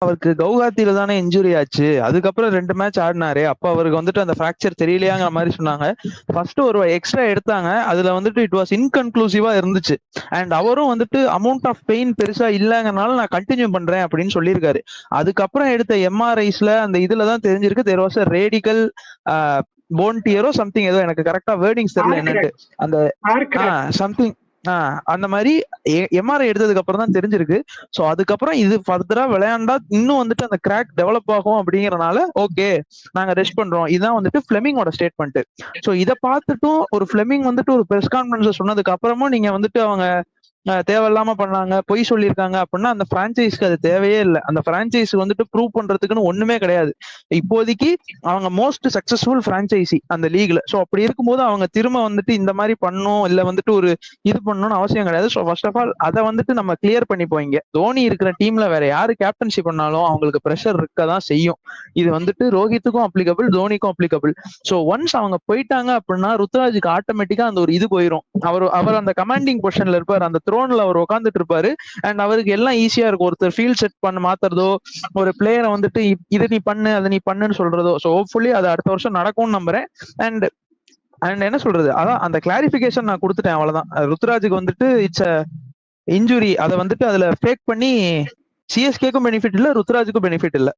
அவருக்கு கவுஹாத்தில தானே இன்ஜுரி ஆச்சு. அதுக்கப்புறம் 2 மேட்ச் ஆடினாரு. அப்ப அவருக்கு வந்துட்டு அந்த ஃப்ராக்சர் தெரியலையாங்கிற மாரி சொன்னாங்க. ஃபர்ஸ்ட் ஒரு எக்ஸ்ட்ரா எடுத்தாங்க. அதுல வந்துட்டு இட் வாஸ் இன்கன்க்ளூசிவா இருந்துச்சு. அண்ட் அவரும் வந்துட்டு அமௌண்ட் ஆஃப் பெயின் பெருசா இல்லங்கறனால நான் கன்டின்யூ பண்றேன் அப்படின்னு சொல்லியிருக்காரு. அதுக்கப்புறம் எடுத்த எம்ஆர்ஐஸ்ல அந்த இதுல தான் தெரிஞ்சிருக்கு there was a radical bone tear or something, ஏதோ எனக்கு கரெக்டா வேர்டிங்ஸ் தெரியல என்னன்ட்டு. அந்த சம்திங் அந்த மாதிரி எம்ஆர்ஐ எடுத்ததுக்கு அப்புறம் தான் தெரிஞ்சிருக்கு. சோ அதுக்கப்புறம் இது ஃபர்தரா விளையாண்டா இன்னும் வந்துட்டு அந்த கிராக் டெவலப் ஆகும் அப்படிங்கறனால ஓகே நாங்க ரெஸ்ட் பண்றோம். இதுதான் வந்துட்டு ஃபிளெமிங்கோட ஸ்டேட்மெண்ட். சோ இதை பார்த்துட்டும் ஒரு ஃபிளெமிங் வந்துட்டு ஒரு பிரஸ் கான்ஃபரன்ஸ் சொன்னதுக்கு அப்புறமும் நீங்க வந்துட்டு அவங்க தேவையில்லாம பண்ணாங்க, பொய் சொல்லியிருக்காங்க அப்படின்னா அந்த பிரான்ச்சைஸ்க்கு அது தேவையே இல்லை. அந்த பிரான்ச்சைஸ் வந்துட்டு ப்ரூவ் பண்றதுக்குன்னு ஒண்ணுமே கிடையாது. இப்போதைக்கு அவங்க மோஸ்ட் சக்சஸ்ஃபுல் பிரான்ச்சைசி அந்த லீக்ல. சோ அப்படி இருக்கும்போது அவங்க திரும்ப வந்துட்டு இந்த மாதிரி பண்ணும் இல்ல வந்துட்டு ஒரு இது பண்ணணும்னு அவசியம் கிடையாது. ஸோ ஃபர்ஸ்ட் ஆஃப் ஆல் அதை வந்துட்டு நம்ம கிளியர் பண்ணிப்போம். இங்க தோனி இருக்கிற டீம்ல வேற யாரு கேப்டன்ஷிப் பண்ணாலும் அவங்களுக்கு ப்ரெஷர் இருக்கதான் செய்யும். இது வந்துட்டு ரோஹித்துக்கும் அப்ளிகபிள், தோனிக்கும் அப்ளிகபிள். ஸோ ஒன்ஸ் அவங்க போயிட்டாங்க அப்படின்னா ருத்ராஜுக்கு ஆட்டோமேட்டிக்கா அந்த ஒரு இது போயிடும். அவர் அந்த கமாண்டிங் பொசிஷன்ல இருப்பார், அந்த த்ரோன்ல அவர் உட்காந்துட்டு இருப்பாரு. அண்ட் அவருக்கு எல்லாம் ஈஸியா இருக்கும். ஒருத்தர் ஃபீல்ட் செட் பண்ண மாத்துறதோ, ஒரு பிளேயரை வந்துட்டு இதை நீ பண்ணு அதை நீ பண்ணுன்னு சொல்றதோ. ஸோ ஹோப்ஃபுல்லி அது அடுத்த வருஷம் நடக்கும்னு நம்புறேன். அண்ட் அண்ட் என்ன சொல்றது, அதான் அந்த கிளாரிபிகேஷன் நான் கொடுத்துட்டேன், அவ்வளவுதான். ருத்ராஜுக்கு வந்துட்டு இட்ஸ் இன்ஜுரி, அதை வந்துட்டு அதுல ஃபேக் பண்ணி சிஎஸ்கேக்கும் பெனிஃபிட் இல்ல, ருத்ராஜுக்கும் பெனிஃபிட் இல்ல.